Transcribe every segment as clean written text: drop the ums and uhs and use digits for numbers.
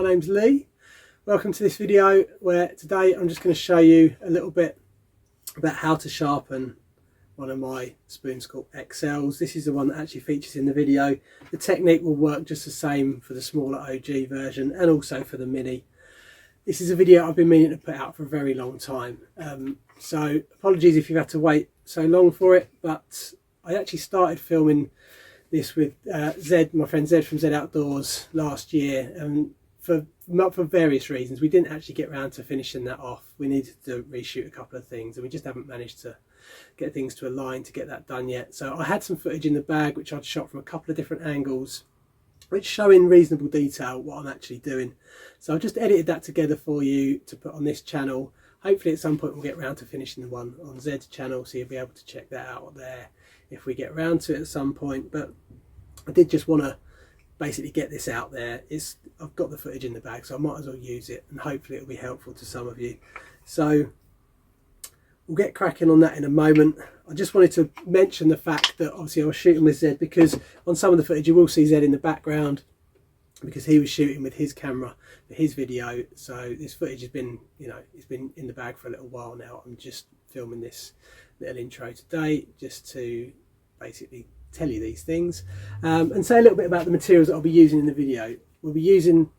name's Lee. Welcome to this video where today I'm just going to show you a little bit about how to sharpen one of my Scorp XLs. This is the one that actually features in the video. The technique will work just the same for the smaller OG version and also for the Mini. This is a video I've been meaning to put out for a very long time. So apologies if you've had to wait so long for it, but I actually started filming this with Zed, my friend Zed from Zed Outdoors last year, and for various reasons we didn't actually get around to finishing that off. We needed to reshoot a couple of things and we just haven't managed to get things to align to get that done yet. So I had some footage in the bag which I'd shot from a couple of different angles which show in reasonable detail what I'm actually doing. So I've just edited that together for you to put on this channel. Hopefully at some point we'll get around to finishing the one on Zed's channel, so you'll be able to check that out there if we get around to it at some point. But I did just want to basically get this out there. I've got the footage in the bag, so I might as well use it, and hopefully it'll be helpful to some of you. So we'll get cracking on that in a moment. I just wanted to mention the fact that obviously I was shooting with Zed, because on some of the footage you will see Zed in the background because he was shooting with his camera for his video. So this footage has been, it's been in the bag for a little while now. I'm just filming this little intro today just to basically tell you these things and say a little bit about the materials that I'll be using in the video. We'll be using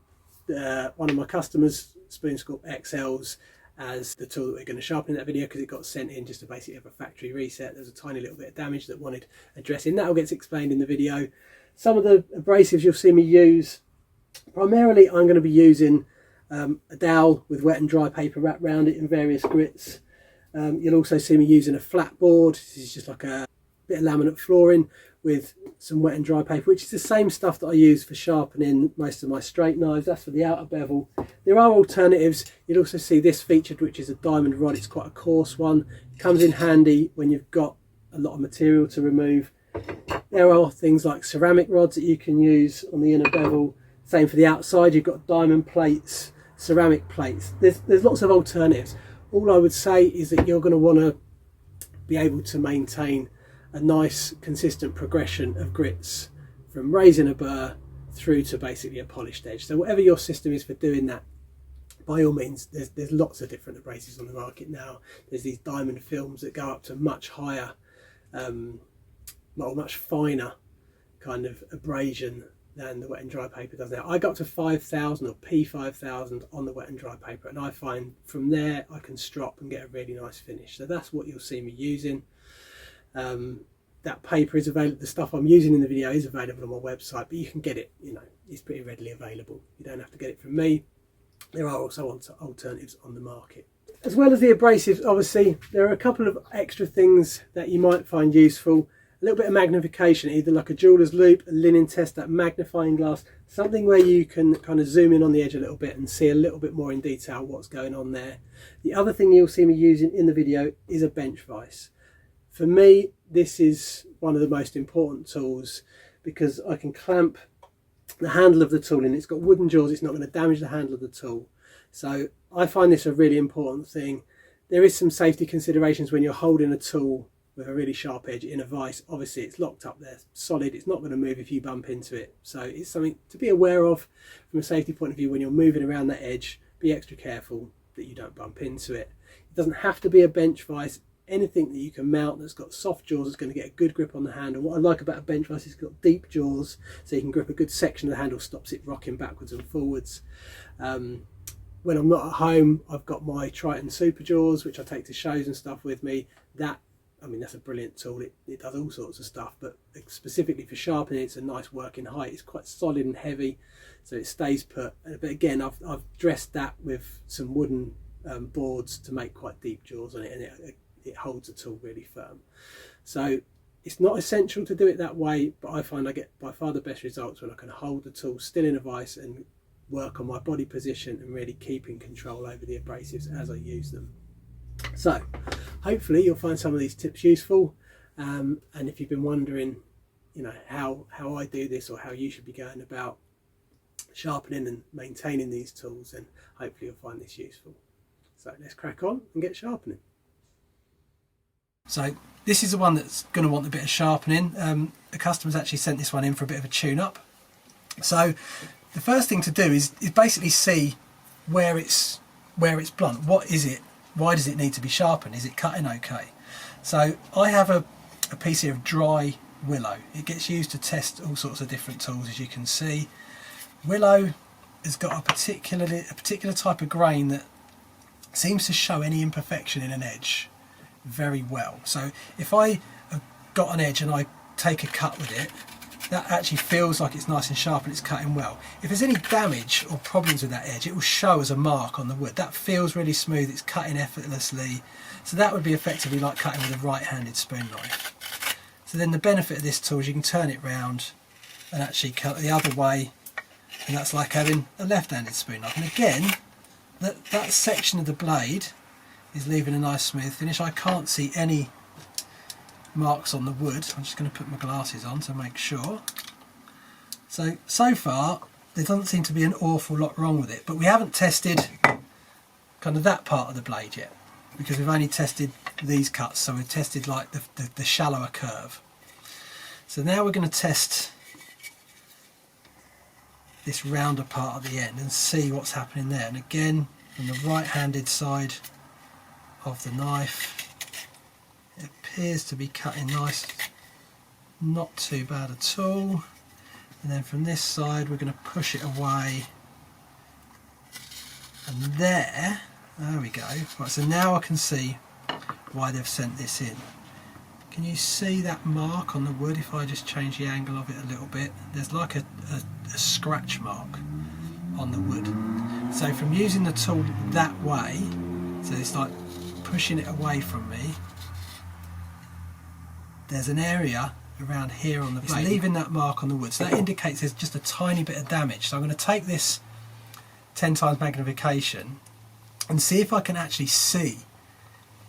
one of my customers' Scorp XLs as the tool that we're going to sharpen in that video, because it got sent in just to basically have a factory reset. There's a tiny little bit of damage that wanted addressing. That all gets explained in the video. Some of the abrasives you'll see me use, primarily I'm going to be using a dowel with wet and dry paper wrapped around it in various grits. You'll also see me using a flat board. This is just like a bit of laminate flooring with some wet and dry paper, which is the same stuff that I use for sharpening most of my straight knives. That's for the outer bevel. There are alternatives. You'll also see this featured, which is a diamond rod. It's quite a coarse one. It comes in handy when you've got a lot of material to remove. There are things like ceramic rods that you can use on the inner bevel. Same for the outside. You've got diamond plates, ceramic plates. There's lots of alternatives. All I would say is that you're going to want to be able to maintain a nice consistent progression of grits from raising a burr through to basically a polished edge. So whatever your system is for doing that, by all means, there's lots of different abrasives on the market now. There's these diamond films that go up to much higher, much finer kind of abrasion than the wet and dry paper does now. I got to 5,000 or P5000 on the wet and dry paper, and I find from there I can strop and get a really nice finish. So that's what you'll see me using. That paper is available. The stuff I'm using in the video is available on my website, but you can get it, it's pretty readily available. You don't have to get it from me. There are also alternatives on the market. As well as the abrasives, obviously, there are a couple of extra things that you might find useful. A little bit of magnification, either like a jeweler's loupe, a linen test, that magnifying glass, something where you can kind of zoom in on the edge a little bit and see a little bit more in detail what's going on there. The other thing you'll see me using in the video is a bench vise. For me, this is one of the most important tools because I can clamp the handle of the tool in. It's got wooden jaws, it's not going to damage the handle of the tool. So I find this a really important thing. There is some safety considerations when you're holding a tool with a really sharp edge in a vise. Obviously it's locked up there, solid, it's not going to move if you bump into it. So it's something to be aware of from a safety point of view. When you're moving around that edge, be extra careful that you don't bump into it. It doesn't have to be a bench vise. Anything that you can mount that's got soft jaws is going to get a good grip on the handle. What I like about a bench vise is it's got deep jaws, so you can grip a good section of the handle, stops it rocking backwards and forwards. When I'm not at home, I've got my Triton Super Jaws, which I take to shows and stuff with me. That's a brilliant tool. It does all sorts of stuff, but specifically for sharpening, it's a nice working height. It's quite solid and heavy, so it stays put. But again, I've dressed that with some wooden boards to make quite deep jaws on it, and it holds the tool really firm. So it's not essential to do it that way, but I find I get by far the best results when I can hold the tool still in a vise and work on my body position and really keeping control over the abrasives as I use them. So hopefully you'll find some of these tips useful, and if you've been wondering how I do this or how you should be going about sharpening and maintaining these tools, then hopefully you'll find this useful. So let's crack on and get sharpening. So this is the one that's going to want a bit of sharpening. The customer's actually sent this one in for a bit of a tune-up. So the first thing to do is basically see where it's blunt. What is it? Why does it need to be sharpened? Is it cutting okay? So I have a piece here of dry willow. It gets used to test all sorts of different tools, as you can see. Willow has got a particular type of grain that seems to show any imperfection in an edge very well. So if I have got an edge and I take a cut with it, that actually feels like it's nice and sharp and it's cutting well. If there's any damage or problems with that edge, it will show as a mark on the wood. That feels really smooth, it's cutting effortlessly. So that would be effectively like cutting with a right-handed spoon knife. So then the benefit of this tool is you can turn it round and actually cut the other way, and that's like having a left-handed spoon knife. And again, that section of the blade is leaving a nice smooth finish. I can't see any marks on the wood. I'm just going to put my glasses on to make sure. So far there doesn't seem to be an awful lot wrong with it, but we haven't tested kind of that part of the blade yet, because we've only tested these cuts. So we've tested like the shallower curve. So now we're going to test this rounder part at the end and see what's happening there. And again, from the right-handed side of the knife, it appears to be cutting nice, not too bad at all. And then from this side we're going to push it away, and there we go. Right, so now I can see why they've sent this in. Can you see that mark on the wood? If I just change the angle of it a little bit, there's like a scratch mark on the wood. So from using the tool that way, so it's like pushing it away from me, there's an area around here on the blade, leaving that mark on the wood. So that indicates there's just a tiny bit of damage. So I'm going to take this 10 times magnification and see if I can actually see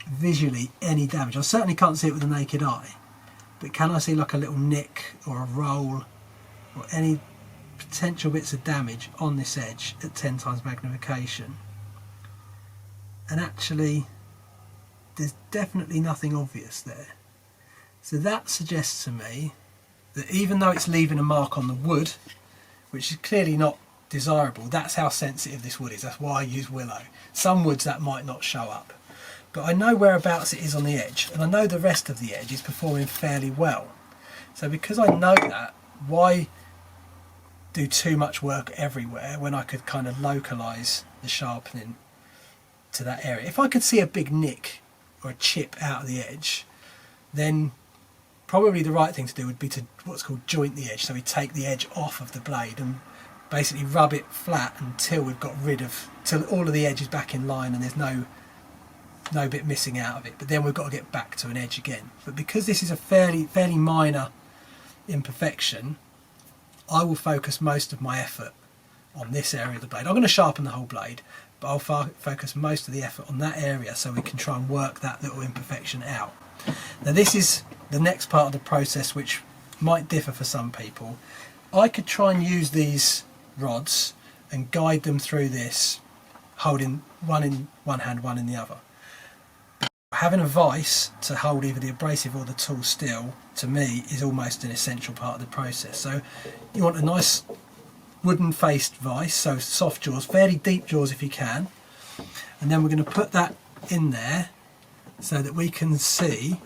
visually any damage. I certainly can't see it with the naked eye, but can I see like a little nick or a roll or any potential bits of damage on this edge at 10 times magnification? And actually there's definitely nothing obvious there. So that suggests to me that even though it's leaving a mark on the wood, which is clearly not desirable, that's how sensitive this wood is. That's why I use willow. Some woods that might not show up, but I know whereabouts it is on the edge, and I know the rest of the edge is performing fairly well. So because I know that, why do too much work everywhere when I could kind of localise the sharpening to that area? If I could see a big nick or a chip out of the edge, then probably the right thing to do would be to what's called joint the edge. So we take the edge off of the blade and basically rub it flat until we've got rid of, till all of the edge is back in line and there's no bit missing out of it. But then we've got to get back to an edge again. But because this is a fairly minor imperfection, I will focus most of my effort on this area of the blade. I'm going to sharpen the whole blade, but I'll focus most of the effort on that area so we can try and work that little imperfection out. Now this is the next part of the process, which might differ for some people. I could try and use these rods and guide them through this, holding one in one hand, one in the other. But having a vise to hold either the abrasive or the tool still, to me, is almost an essential part of the process. So you want a nice wooden faced vise, so soft jaws, fairly deep jaws if you can, and then we're going to put that in there so that we can see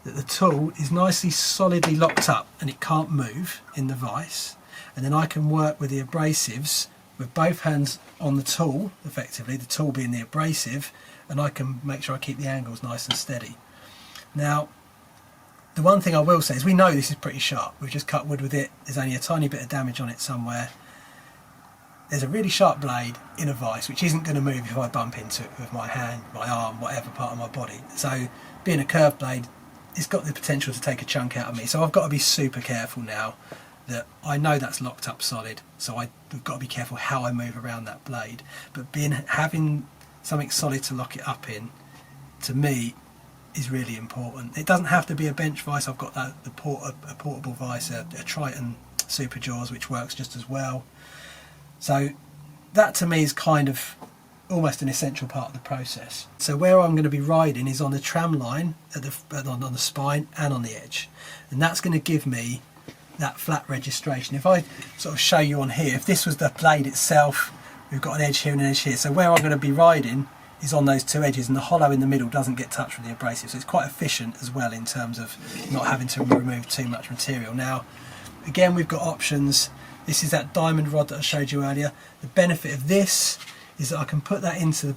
that the tool is nicely solidly locked up and it can't move in the vise. And then I can work with the abrasives with both hands on the tool, effectively, the tool being the abrasive, and I can make sure I keep the angles nice and steady. Now, the one thing I will say is we know this is pretty sharp. We've just cut wood with it. There's only a tiny bit of damage on it somewhere. There's a really sharp blade in a vise which isn't going to move if I bump into it with my hand, my arm, whatever part of my body. So being a curved blade, it's got the potential to take a chunk out of me. So I've got to be super careful now that I know that's locked up solid. So I've got to be careful how I move around that blade. But having something solid to lock it up in, to me, is really important. It doesn't have to be a bench vise. I've got a portable vise, a Triton Super Jaws, which works just as well. So that to me is kind of almost an essential part of the process. So where I'm going to be riding is on the tram line, on the spine and on the edge. And that's going to give me that flat registration. If I sort of show you on here, if this was the blade itself, we've got an edge here and an edge here, so where I'm going to be riding is on those two edges, and the hollow in the middle doesn't get touched with the abrasive, so it's quite efficient as well in terms of not having to remove too much material. Now again, we've got options. This is that diamond rod that I showed you earlier. The benefit of this is that I can put that into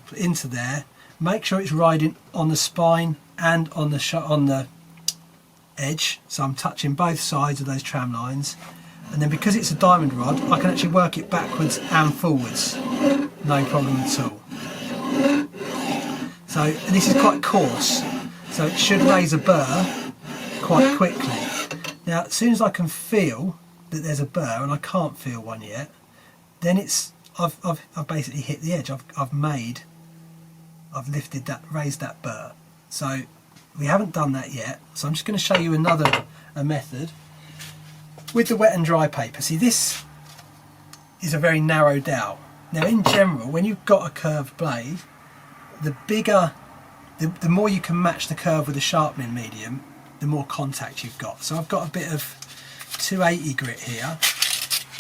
there, make sure it's riding on the spine and on the edge, so I'm touching both sides of those tram lines, and then because it's a diamond rod, I can actually work it backwards and forwards, no problem at all. So, and this is quite coarse, so it should raise a burr quite quickly. Now, as soon as I can feel that there's a burr, and I can't feel one yet, then I've basically hit the edge. I've lifted that, raised that burr. So we haven't done that yet. So I'm just going to show you another method with the wet and dry paper. See, this is a very narrow dowel. Now, in general, when you've got a curved blade, the more you can match the curve with a sharpening medium, the more contact you've got. So I've got a bit of 280 grit here,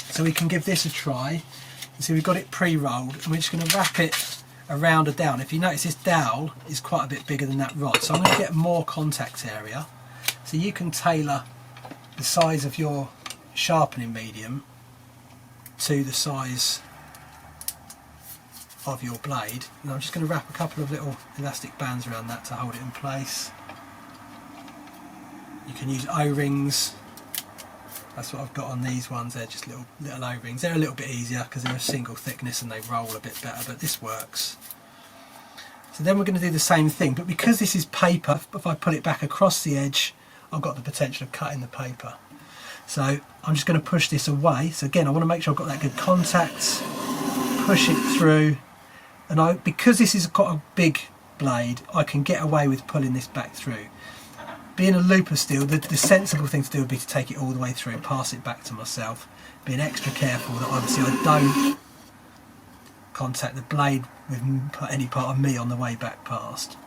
so we can give this a try. And see, we've got it pre-rolled, and we're just going to wrap it around a dowel. If you notice, this dowel is quite a bit bigger than that rod, so I'm going to get more contact area, so you can tailor the size of your sharpening medium to the size of your blade. And I'm just going to wrap a couple of little elastic bands around that to hold it in place. You can use O-rings. That's what I've got on these ones. They're just little O-rings. They're a little bit easier because they're a single thickness and they roll a bit better, but this works. So then we're going to do the same thing, but because this is paper, if I pull it back across the edge, I've got the potential of cutting the paper. So I'm just going to push this away. So again, I want to make sure I've got that good contact. Push it through, and because this is quite a big blade, I can get away with pulling this back through. Being a looper steel, the sensible thing to do would be to take it all the way through, pass it back to myself, being extra careful that obviously I don't contact the blade with any part of me on the way back past.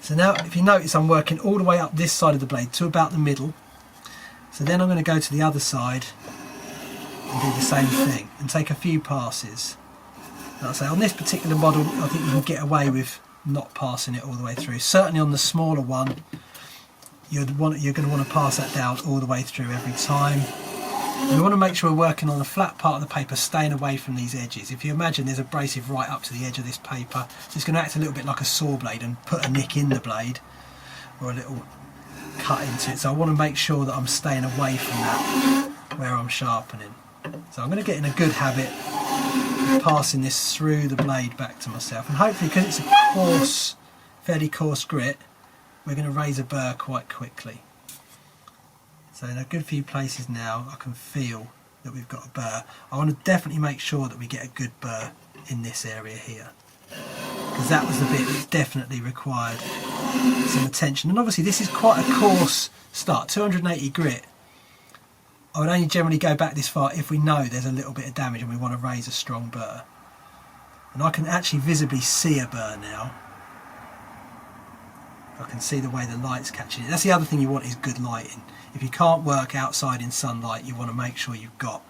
So now, if you notice, I'm working all the way up this side of the blade to about the middle. So then I'm going to go to the other side and do the same thing and take a few passes. Like I say, on this particular model, I think you can get away with not passing it all the way through. Certainly on the smaller one, you're going to want to pass that down all the way through every time. And we want to make sure we're working on the flat part of the paper, staying away from these edges. If you imagine there's abrasive right up to the edge of this paper, so it's going to act a little bit like a saw blade and put a nick in the blade or a little cut into it. So I want to make sure that I'm staying away from that where I'm sharpening. So I'm going to get in a good habit of passing this through the blade back to myself, and hopefully, because it's a coarse, fairly coarse grit, we're going to raise a burr quite quickly. So in a good few places now I can feel that we've got a burr. I want to definitely make sure that we get a good burr in this area here, because that was the bit that definitely required some attention. And obviously this is quite a coarse start, 280 grit. I would only generally go back this far if we know there's a little bit of damage and we want to raise a strong burr. And I can actually visibly see a burr now. I can see the way the light's catching it. That's the other thing you want, is good lighting. If you can't work outside in sunlight, you want to make sure you've got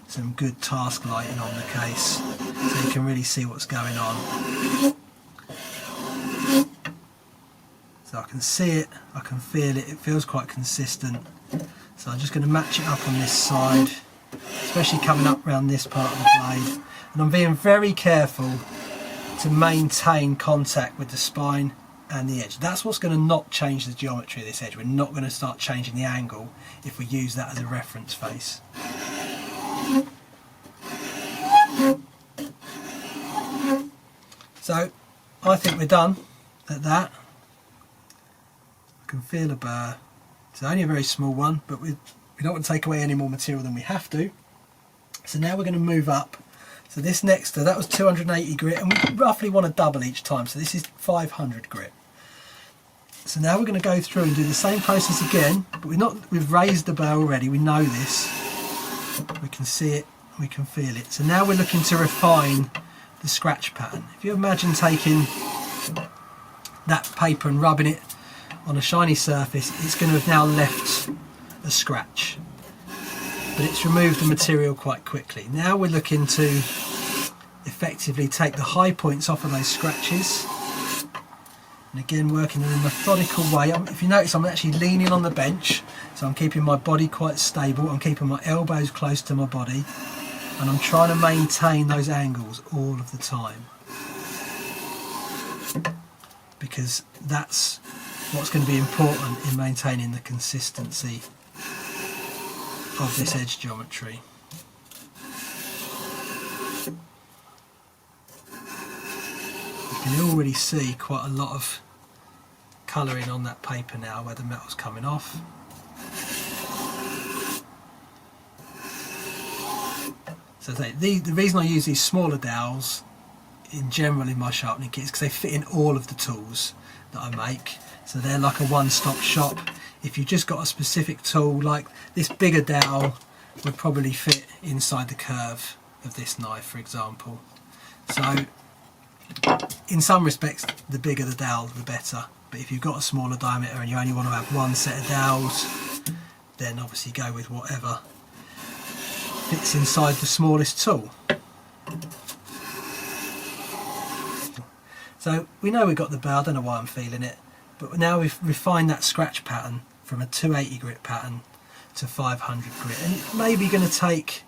some good task lighting on the case so you can really see what's going on. So I can see it, I can feel it, it feels quite consistent. So I'm just going to match it up on this side, especially coming up around this part of the blade. And I'm being very careful to maintain contact with the spine and the edge. That's what's going to not change the geometry of this edge. We're not going to start changing the angle if we use that as a reference face. So I think we're done at that. I can feel a burr. It's only a very small one, but we don't want to take away any more material than we have to. So now we're going to move up. So this next, that was 280 grit, and we roughly want to double each time. So this is 500 grit. So now we're going to go through and do the same process again, but we've raised the burr already. We know this. We can see it. We can feel it. So now we're looking to refine the scratch pattern. If you imagine taking that paper and rubbing it on a shiny surface, it's going to have now left the scratch, but it's removed the material quite quickly. Now we're looking to effectively take the high points off of those scratches, and again working in a methodical way. If you notice, I'm actually leaning on the bench, so I'm keeping my body quite stable. I'm keeping my elbows close to my body, and I'm trying to maintain those angles all of the time, because that's what's going to be important in maintaining the consistency of this edge geometry. You can already see quite a lot of colouring on that paper now where the metal's coming off. So the reason I use these smaller dowels in general in my sharpening kit is because they fit in all of the tools that I make. So they're like a one-stop shop. If you've just got a specific tool, like this bigger dowel would probably fit inside the curve of this knife, for example. So in some respects, the bigger the dowel, the better. But if you've got a smaller diameter and you only want to have one set of dowels, then obviously go with whatever fits inside the smallest tool. So we know we've got the bow, I don't know why I'm feeling it, but now we've refined that scratch pattern from a 280 grit pattern to 500 grit, and it's maybe going to take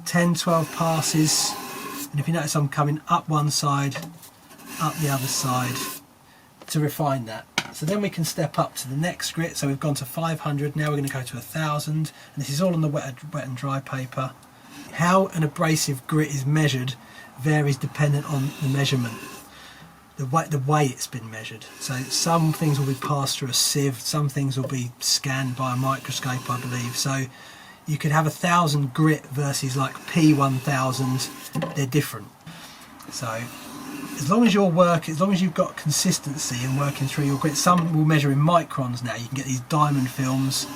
10-12 passes. And if you notice, I'm coming up one side, up the other side to refine that. So then we can step up to the next grit. So we've gone to 500, now we're going to go to 1000, and this is all on the wet and dry paper. How an abrasive grit is measured varies dependent on the measurement, the way it's been measured. So some things will be passed through a sieve, some things will be scanned by a microscope, I believe. So you could have 1000 grit versus like P1000, they're different. So as long as you've got consistency and working through your grit, some will measure in microns now. You can get these diamond films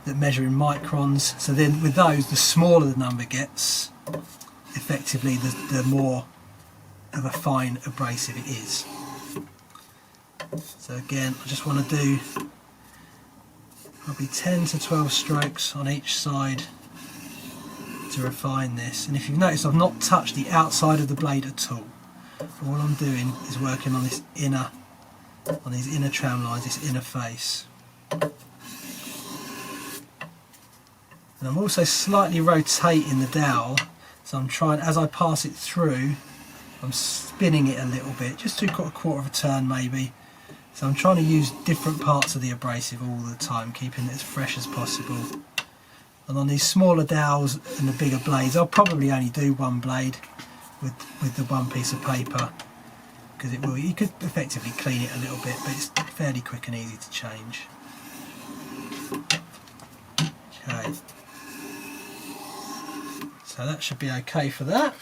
that measure in microns. So then with those, the smaller the number gets, effectively the more of a fine abrasive it is. So again, I just want to do probably 10 to 12 strokes on each side to refine this. And if you've noticed, I've not touched the outside of the blade at all. All I'm doing is working on these inner tram lines, this inner face. And I'm also slightly rotating the dowel, so I'm trying, as I pass it through, I'm spinning it a little bit, just to a quarter of a turn maybe. So I'm trying to use different parts of the abrasive all the time, keeping it as fresh as possible. And on these smaller dowels and the bigger blades, I'll probably only do one blade with the one piece of paper, because you could effectively clean it a little bit, but it's fairly quick and easy to change. Okay, so that should be okay for that.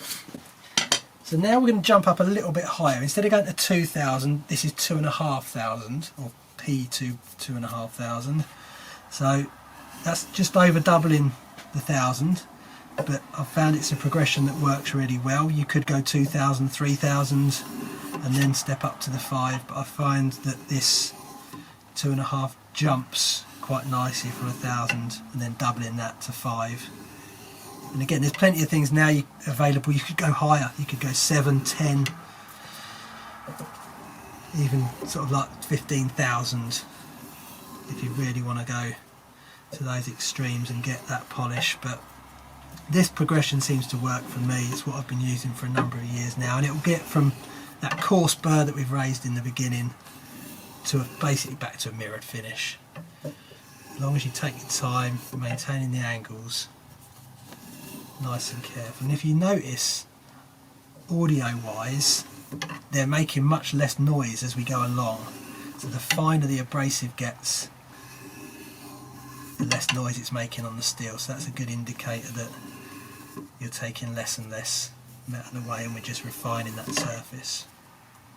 So now we're going to jump up a little bit higher. Instead of going to 2000, this is 2500, or P to 2500. So that's just over doubling the 1000, but I've found it's a progression that works really well. You could go 2000, 3000 and then step up to the 5, but I find that this 2.5 jumps quite nicely from 1000 and then doubling that to 5. And again, there's plenty of things now available. You could go higher, you could go 7, 10, even sort of like 15,000 if you really want to go to those extremes and get that polish. But this progression seems to work for me. It's what I've been using for a number of years now, and it will get from that coarse burr that we've raised in the beginning to basically back to a mirrored finish, as long as you take your time maintaining the angles nice and careful. And if you notice, audio wise, they're making much less noise as we go along, so the finer the abrasive gets, the less noise it's making on the steel. So that's a good indicator that you're taking less and less metal away and we're just refining that surface.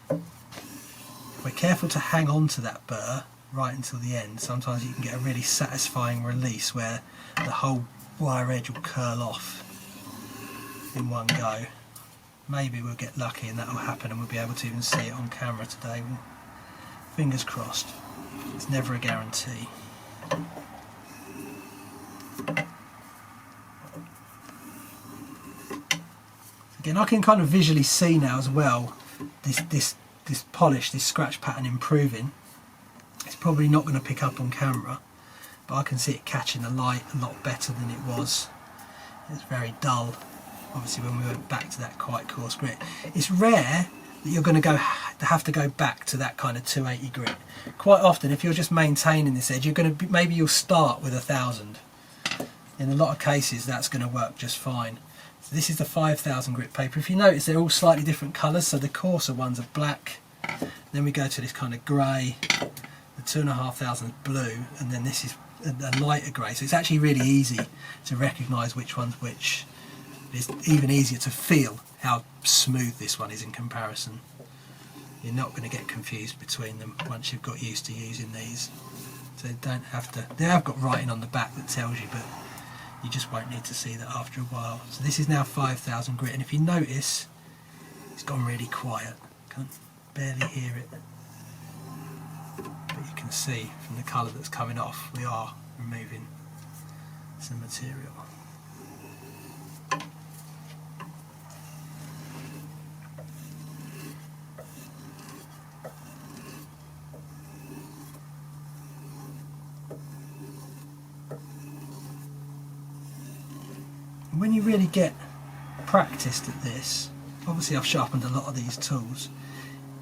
If we're careful to hang on to that burr right until the end, sometimes you can get a really satisfying release where the whole wire edge will curl off in one go. Maybe we'll get lucky and that will happen and we'll be able to even see it on camera today. Fingers crossed. It's never a guarantee. Again, I can kind of visually see now as well this polish, this scratch pattern improving. It's probably not going to pick up on camera, but I can see it catching the light a lot better than it was. It's very dull, obviously, when we went back to that quite coarse grit. It's rare that you're going to have to go back to that kind of 280 grit. Quite often, if you're just maintaining this edge, you're going to maybe you'll start with 1000. In a lot of cases, that's going to work just fine. So this is the 5000 grit paper. If you notice, they're all slightly different colours. So the coarser ones are black, then we go to this kind of grey, the 2500 is blue, and then this is a lighter grey. So it's actually really easy to recognise which one's which. It's even easier to feel how smooth this one is in comparison. You're not going to get confused between them once you've got used to using these. So don't have to. They have got writing on the back that tells you, but you just won't need to see that after a while. So this is now 5000 grit, and if you notice, it's gone really quiet. Can't barely hear it. But you can see from the colour that's coming off, we are removing some material. When you really get practiced at this, obviously I've sharpened a lot of these tools,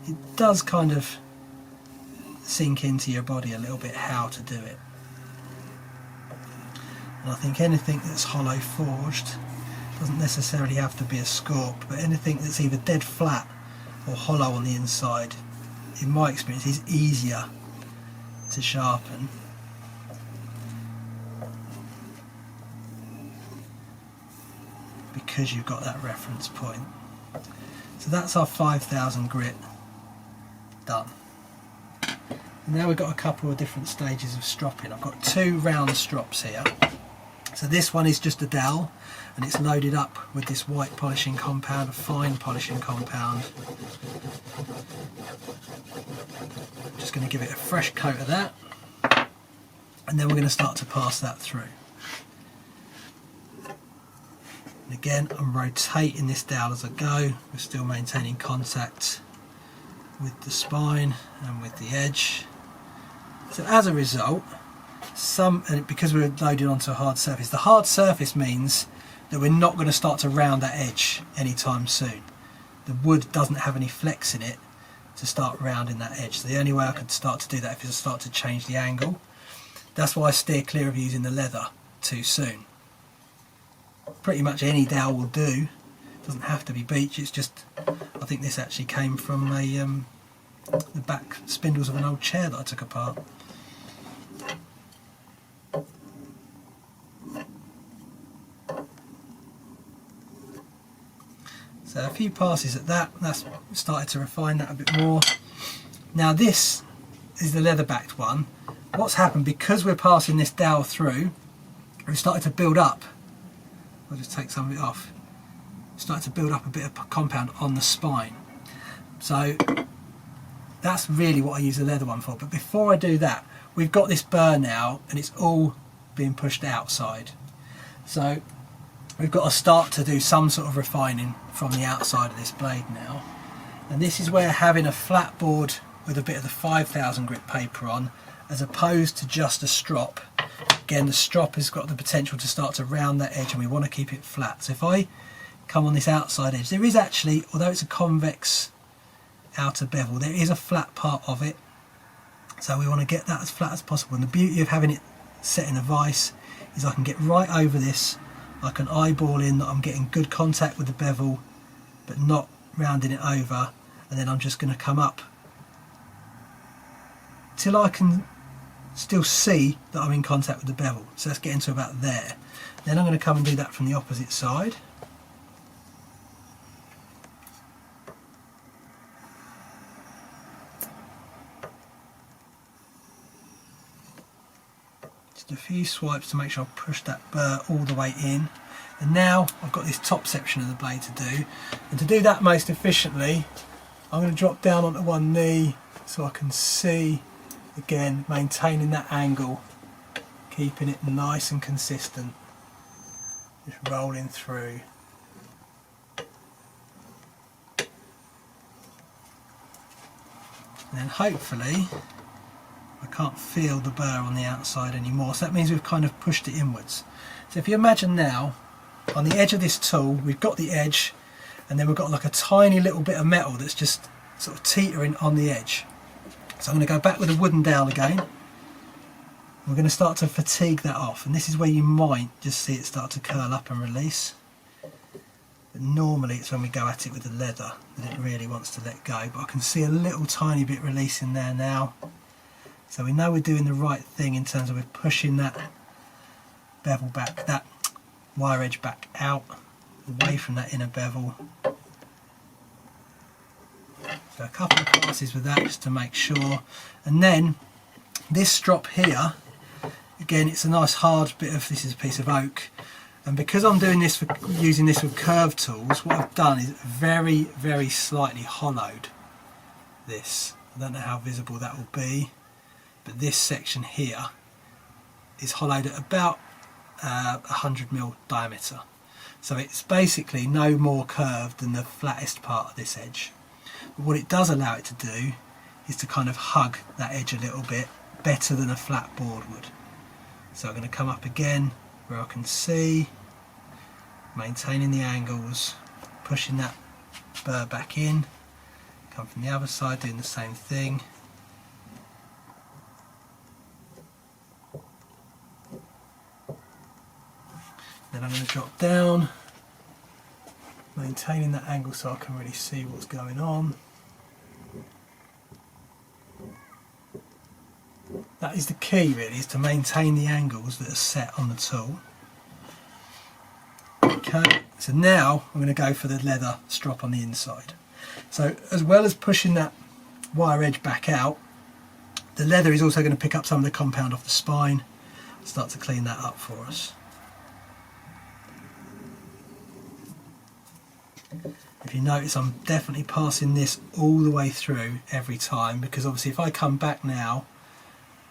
it does kind of sink into your body a little bit how to do it. And I think anything that's hollow forged doesn't necessarily have to be a Scorp, but anything that's either dead flat or hollow on the inside, in my experience, is easier to sharpen. Because you've got that reference point. So that's our 5000 grit done. Now we've got a couple of different stages of stropping. I've got 2 round strops here. So this one is just a dowel, and it's loaded up with this white polishing compound, a fine polishing compound. Just going to give it a fresh coat of that, and then we're going to start to pass that through. And again, I'm rotating this dowel as I go. We're still maintaining contact with the spine and with the edge. So as a result, and because we're loaded onto a hard surface, the hard surface means that we're not going to start to round that edge anytime soon. The wood doesn't have any flex in it to start rounding that edge. So the only way I could start to do that is to start to change the angle. That's why I steer clear of using the leather too soon. Pretty much any dowel will do. It doesn't have to be beech. It's just, I think this actually came from the back spindles of an old chair that I took apart. So a few passes at that. That's started to refine that a bit more. Now this is the leather backed one. What's happened, because we're passing this dowel through, we've started to build up. I'll just take some of it off. Start to build up a bit of compound on the spine. So that's really what I use the leather one for. But before I do that, we've got this burr now, and it's all being pushed outside. So we've got to start to do some sort of refining from the outside of this blade now. And this is where having a flat board with a bit of the 5000 grit paper on, as opposed to just a strop. Again, the strop has got the potential to start to round that edge, and we want to keep it flat. So if I come on this outside edge, there is actually, although it's a convex outer bevel, there is a flat part of it. So we want to get that as flat as possible. And the beauty of having it set in a vise is I can get right over this. I can eyeball in that I'm getting good contact with the bevel, but not rounding it over. And then I'm just going to come up till I can still see that I'm in contact with the bevel. So let's get into about there. Then I'm going to come and do that from the opposite side. Just a few swipes to make sure I push that burr all the way in. And now I've got this top section of the blade to do. And to do that most efficiently, I'm going to drop down onto one knee so I can see, again, maintaining that angle, keeping it nice and consistent, just rolling through. And then hopefully I can't feel the burr on the outside anymore, so that means we've kind of pushed it inwards. So if you imagine now, on the edge of this tool we've got the edge, and then we've got like a tiny little bit of metal that's just sort of teetering on the edge. So I'm going to go back with a wooden dowel again. We're going to start to fatigue that off, and this is where you might just see it start to curl up and release. But normally it's when we go at it with the leather that it really wants to let go, but I can see a little tiny bit releasing there now. So we know we're doing the right thing in terms of we're pushing that bevel back, that wire edge back out, away from that inner bevel. So a couple of passes with that just to make sure. And then this strop here, again, it's a nice hard bit of, this is a piece of oak, and because I'm doing this for using this with curved tools, what I've done is very, very slightly hollowed this. I don't know how visible that will be, but this section here is hollowed at about 100mm diameter. So it's basically no more curved than the flattest part of this edge. But what it does allow it to do is to kind of hug that edge a little bit better than a flat board would. So I'm going to come up again where I can see, maintaining the angles, pushing that burr back in, come from the other side doing the same thing. Then I'm going to drop down, maintaining that angle so I can really see what's going on. That is the key really, is to maintain the angles that are set on the tool. Okay, so now I'm going to go for the leather strop on the inside. So as well as pushing that wire edge back out, the leather is also going to pick up some of the compound off the spine, start to clean that up for us. If you notice, I'm definitely passing this all the way through every time, because obviously if I come back now,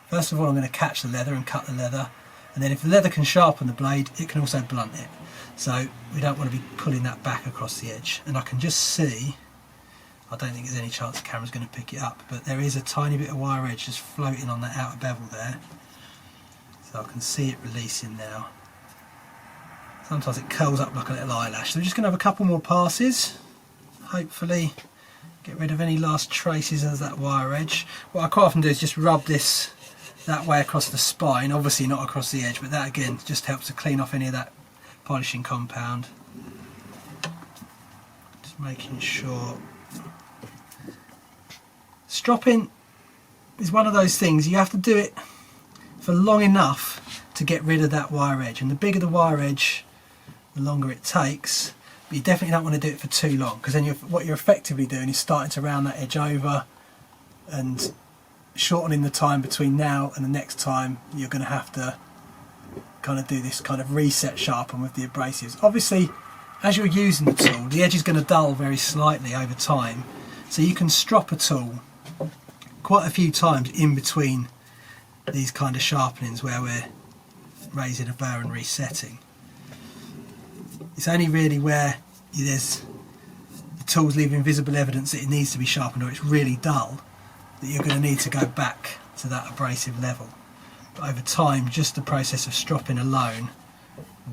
first of all I'm going to catch the leather and cut the leather, and then if the leather can sharpen the blade, it can also blunt it. So we don't want to be pulling that back across the edge. And I can just see, I don't think there's any chance the camera's going to pick it up, but there is a tiny bit of wire edge just floating on that outer bevel there. So I can see it releasing now. Sometimes it curls up like a little eyelash. So we're just going to have a couple more passes. Hopefully get rid of any last traces of that wire edge. What I quite often do is just rub this that way across the spine, obviously not across the edge, but that again just helps to clean off any of that polishing compound. Just making sure. Stropping is one of those things, you have to do it for long enough to get rid of that wire edge, and the bigger the wire edge, the longer it takes. But you definitely don't want to do it for too long, because then what you're effectively doing is starting to round that edge over and shortening the time between now and the next time you're going to have to kind of do this kind of reset sharpen with the abrasives. Obviously, as you're using the tool, the edge is going to dull very slightly over time, so you can strop a tool quite a few times in between these kind of sharpenings where we're raising a burr and resetting. It's only really where there's the tool's leaving visible evidence that it needs to be sharpened or it's really dull that you're going to need to go back to that abrasive level. But over time, just the process of stropping alone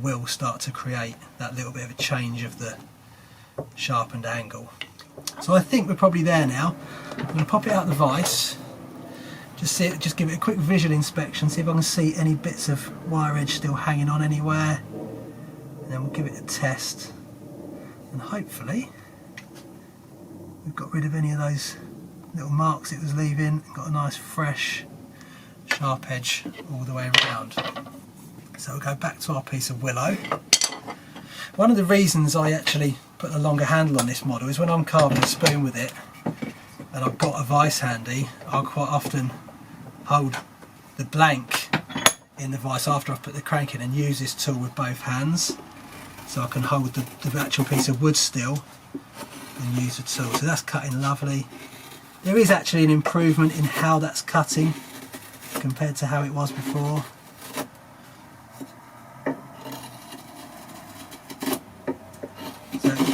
will start to create that little bit of a change of the sharpened angle. So I think we're probably there now. I'm going to pop it out the vise, just give it a quick visual inspection, see if I can see any bits of wire edge still hanging on anywhere, and then we'll give it a test, and hopefully we've got rid of any of those little marks it was leaving and got a nice fresh sharp edge all the way around. So we'll go back to our piece of willow. One of the reasons I actually put a longer handle on this model is when I'm carving a spoon with it and I've got a vise handy, I'll quite often hold the blank in the vise after I've put the crank in and use this tool with both hands, so I can hold the actual piece of wood still and use the tool. So that's cutting lovely. There is actually an improvement in how that's cutting compared to how it was before.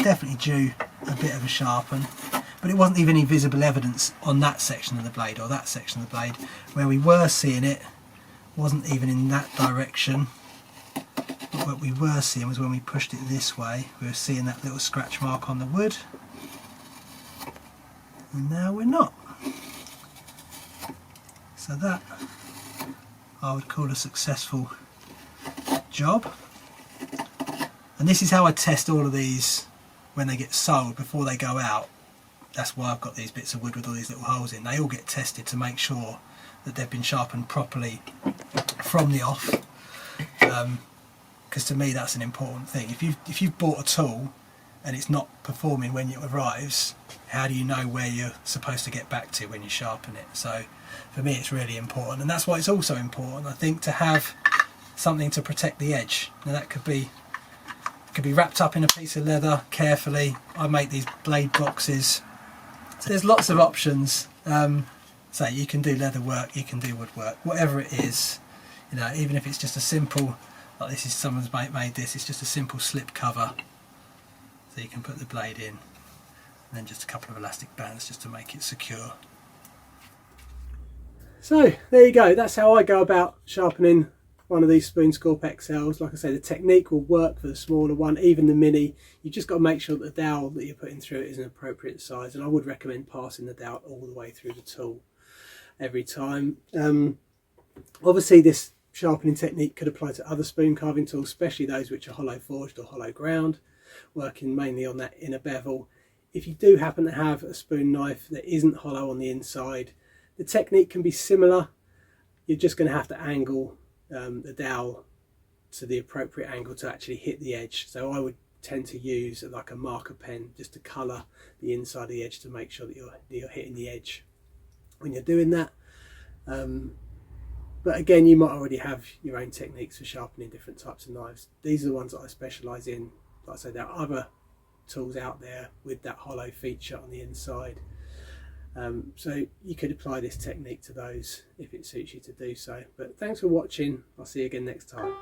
definitely due a bit of a sharpen, but it wasn't even any visible evidence on that section of the blade or that section of the blade. Where we were seeing it wasn't even in that direction, but what we were seeing was when we pushed it this way, we were seeing that little scratch mark on the wood, and now we're not. So that I would call a successful job. And this is how I test all of these when they get sold before they go out. That's why I've got these bits of wood with all these little holes in. They all get tested to make sure that they've been sharpened properly from the off, because to me that's an important thing. If you've bought a tool and it's not performing when it arrives, how do you know where you're supposed to get back to when you sharpen it? So for me it's really important, and that's why it's also important, I think, to have something to protect the edge. Now that could be wrapped up in a piece of leather carefully. I make these blade boxes, so there's lots of options. So you can do leather work, you can do woodwork, whatever it is, you know, even if it's just a simple, like this is, someone's made this, it's just a simple slip cover, so you can put the blade in, and then just a couple of elastic bands just to make it secure. So there you go, that's how I go about sharpening one of these Spoon Scorp XLs. Like I say, the technique will work for the smaller one, even the mini. You've just got to make sure that the dowel that you're putting through it is an appropriate size, and I would recommend passing the dowel all the way through the tool every time. Obviously this sharpening technique could apply to other spoon carving tools, especially those which are hollow forged or hollow ground, working mainly on that inner bevel. If you do happen to have a spoon knife that isn't hollow on the inside, the technique can be similar. You're just going to have to angle the dowel to the appropriate angle to actually hit the edge. So I would tend to use like a marker pen just to colour the inside of the edge to make sure that you're hitting the edge when you're doing that. But again, you might already have your own techniques for sharpening different types of knives. These are the ones that I specialise in. Like I say, there are other tools out there with that hollow feature on the inside. So you could apply this technique to those if it suits you to do so. But thanks for watching. I'll see you again next time.